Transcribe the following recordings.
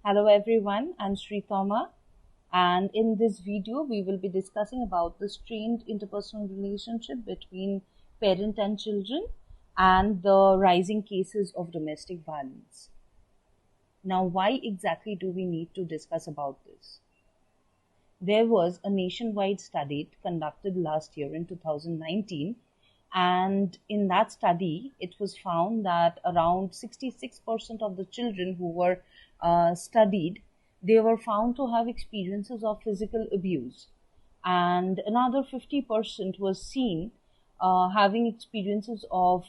Hello everyone, I'm Sri Thoma, and in this video we will be discussing about the strained interpersonal relationship between parent and children and the rising cases of domestic violence. Now, why exactly do we need to discuss about this? There was a nationwide study conducted last year in 2019, and in that study it was found that around 66% of the children who were studied, they were found to have experiences of physical abuse, and another 50% was seen having experiences of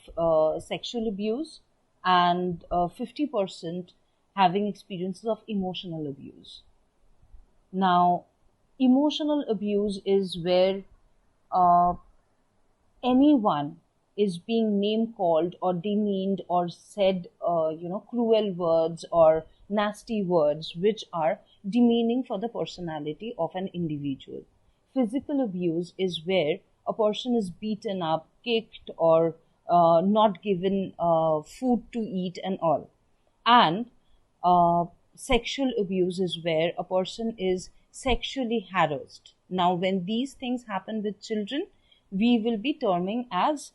sexual abuse, and 50% having experiences of emotional abuse. Now, emotional abuse is where uh, anyone is being name called or demeaned or said, cruel words or nasty words which are demeaning for the personality of an individual. Physical abuse is where a person is beaten up, kicked, or not given food to eat and all. And uh, sexual abuse is where a person is sexually harassed. Now, when these things happen with children, we will be terming as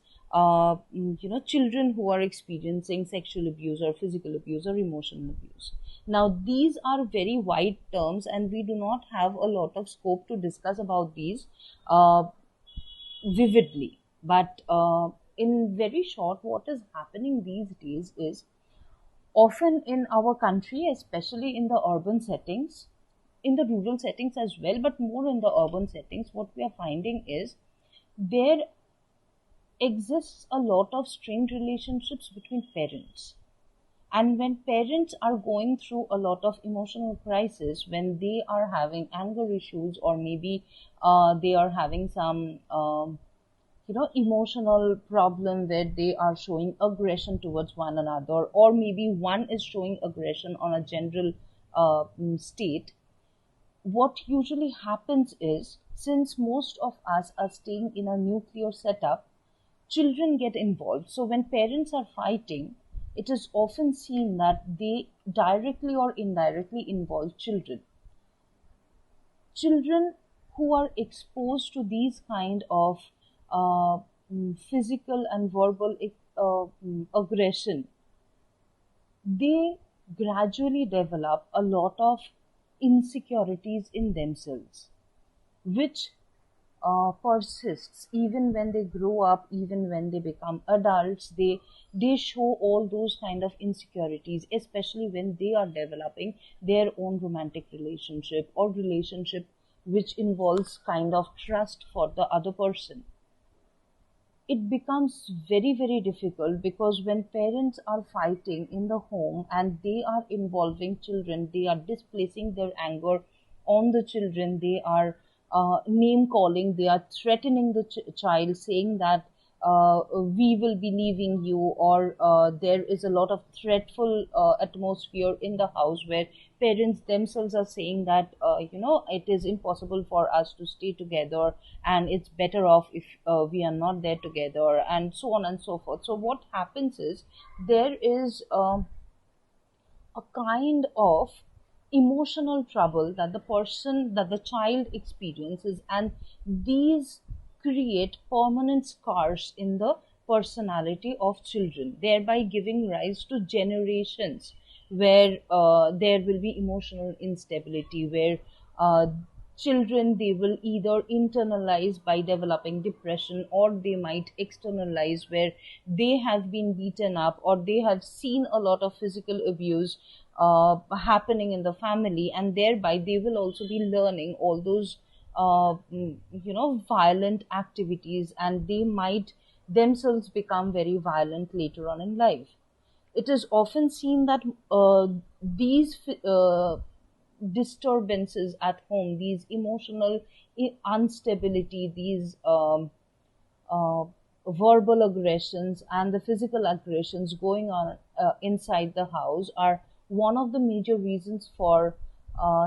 children who are experiencing sexual abuse or physical abuse or emotional abuse. Now, these are very wide terms, and we do not have a lot of scope to discuss about these uh, vividly. But in very short, what is happening these days is often in our country, especially in the urban settings, in the rural settings as well, but more in the urban settings, what we are finding is there exists a lot of strained relationships between parents. And when parents are going through a lot of emotional crisis, when they are having anger issues, or maybe they are having some emotional problem where they are showing aggression towards one another, or maybe one is showing aggression on a general state, what usually happens is, since most of us are staying in a nuclear setup, children get involved. So when parents are fighting, it is often seen that they directly or indirectly involve children. Children who are exposed to these kind of physical and verbal aggression, they gradually develop a lot of insecurities in themselves, which persists even when they grow up, even when they become adults. They show all those kind of insecurities, especially when they are developing their own romantic relationship or relationship which involves kind of trust for the other person. It becomes very very difficult, because when parents are fighting in the home and they are involving children, they are displacing their anger on the children, they are name calling, they are threatening the child, saying that we will be leaving you, or there is a lot of threatful atmosphere in the house where parents themselves are saying that it is impossible for us to stay together, and it's better off if we are not there together, and so on and so forth. So what happens is, there is a kind of emotional trouble that the child experiences, and these create permanent scars in the personality of children, thereby giving rise to generations where there will be emotional instability, where uh, children, they will either internalize by developing depression, or they might externalize where they have been beaten up, or they have seen a lot of physical abuse happening in the family, and thereby they will also be learning all those violent activities, and they might themselves become very violent later on in life. It is often seen that these disturbances at home, these emotional instability, these uh, verbal aggressions and the physical aggressions going on inside the house, are one of the major reasons for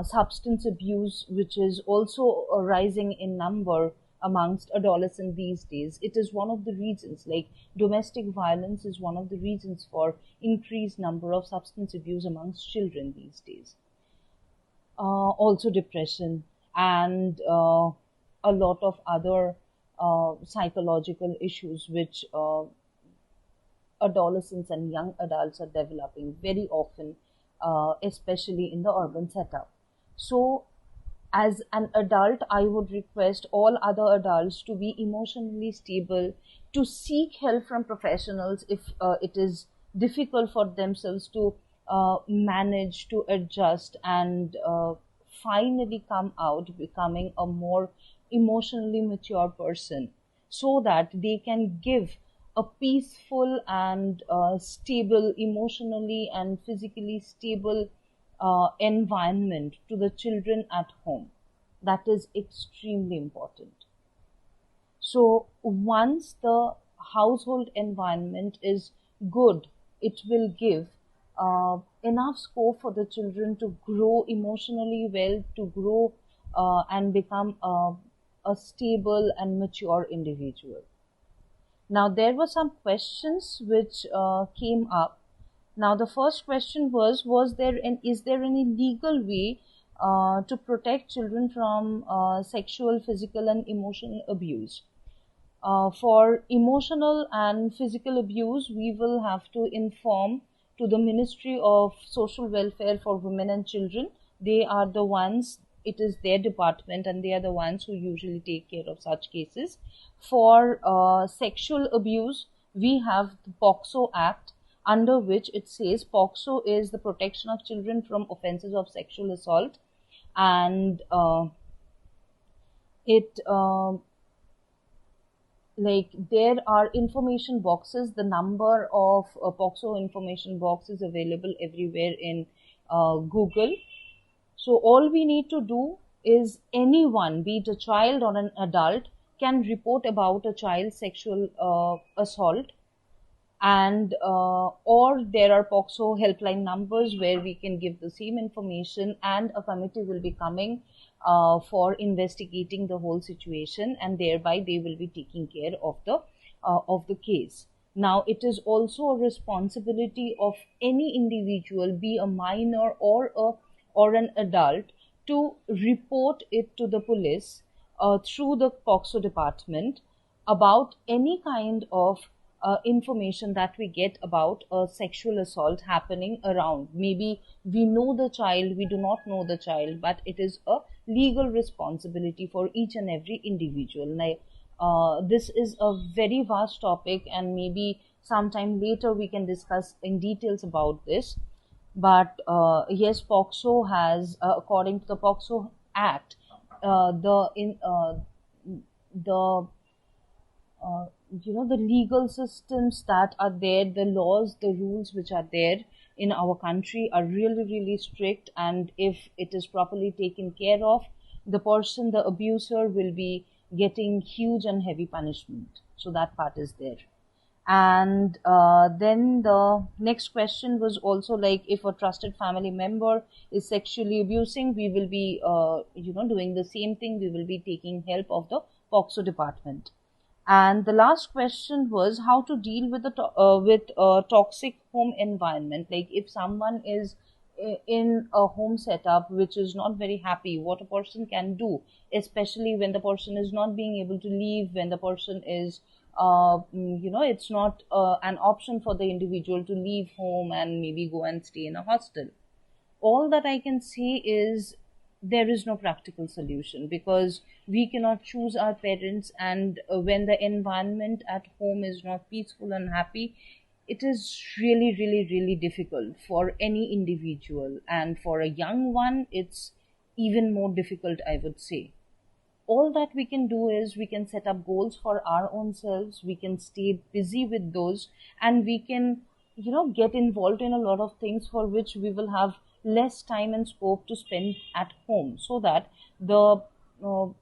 substance abuse, which is also rising in number amongst adolescents these days. It is one of the reasons, like domestic violence is one of the reasons for increased number of substance abuse amongst children these days. also depression, and a lot of other psychological issues which adolescents and young adults are developing very often, especially in the urban setup. So, as an adult, I would request all other adults to be emotionally stable, to seek help from professionals if it is difficult for themselves to manage, to adjust, and finally come out becoming a more emotionally mature person, so that they can give a peaceful and stable, emotionally and physically stable environment to the children at home. That is extremely important. So once the household environment is good, it will give enough scope for the children to grow emotionally well, to grow and become a stable and mature individual. Now, there were some questions which came up. Now, the first question was there is there any legal way to protect children from sexual, physical, and emotional abuse? For emotional and physical abuse, we will have to inform to the Ministry of Social Welfare for Women and Children. They are the ones, it is their department, and they are the ones who usually take care of such cases. For sexual abuse, we have the POCSO Act, under which it says POCSO is the protection of children from offences of sexual assault, and it like there are information boxes. The number of POCSO information boxes available everywhere in Google. So all we need to do is anyone, be it a child or an adult, can report about a child's sexual assault, and or there are POCSO helpline numbers where we can give the same information, and a committee will be coming for investigating the whole situation, and thereby they will be taking care of the case. Now, it is also a responsibility of any individual, be a minor or an adult, to report it to the police through the POCSO department about any kind of information that we get about a sexual assault happening around. Maybe we know the child, we do not know the child, but it is a legal responsibility for each and every individual. Now, this is a very vast topic, and maybe sometime later we can discuss in details about this. But yes, POCSO has, according to the POCSO Act, the the legal systems that are there, the laws, the rules which are there in our country are really, really strict. And if it is properly taken care of, the person, the abuser, will be getting huge and heavy punishment. So that part is there. And then the next question was also like, if a trusted family member is sexually abusing, we will be doing the same thing. We will be taking help of the POCSO department. And the last question was how to deal with with a toxic home environment. Like, if someone is in a home setup which is not very happy, what a person can do, especially when the person is not being able to leave, when the person is it's not an option for the individual to leave home and maybe go and stay in a hostel. All that I can say is there is no practical solution, because we cannot choose our parents, and when the environment at home is not peaceful and happy, it is really, really, really difficult for any individual, and for a young one it's even more difficult, I would say. All that we can do is we can set up goals for our own selves, we can stay busy with those, and we can get involved in a lot of things for which we will have less time and scope to spend at home, so that the all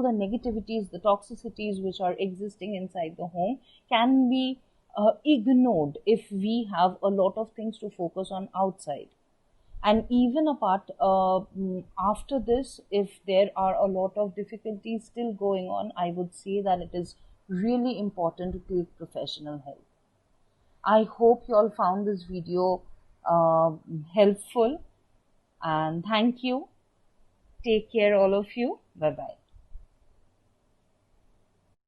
the negativities, the toxicities which are existing inside the home can be ignored if we have a lot of things to focus on outside. And even apart after this, if there are a lot of difficulties still going on, I would say that it is really important to take professional help. I hope you all found this video helpful. And thank you. Take care, all of you. Bye bye.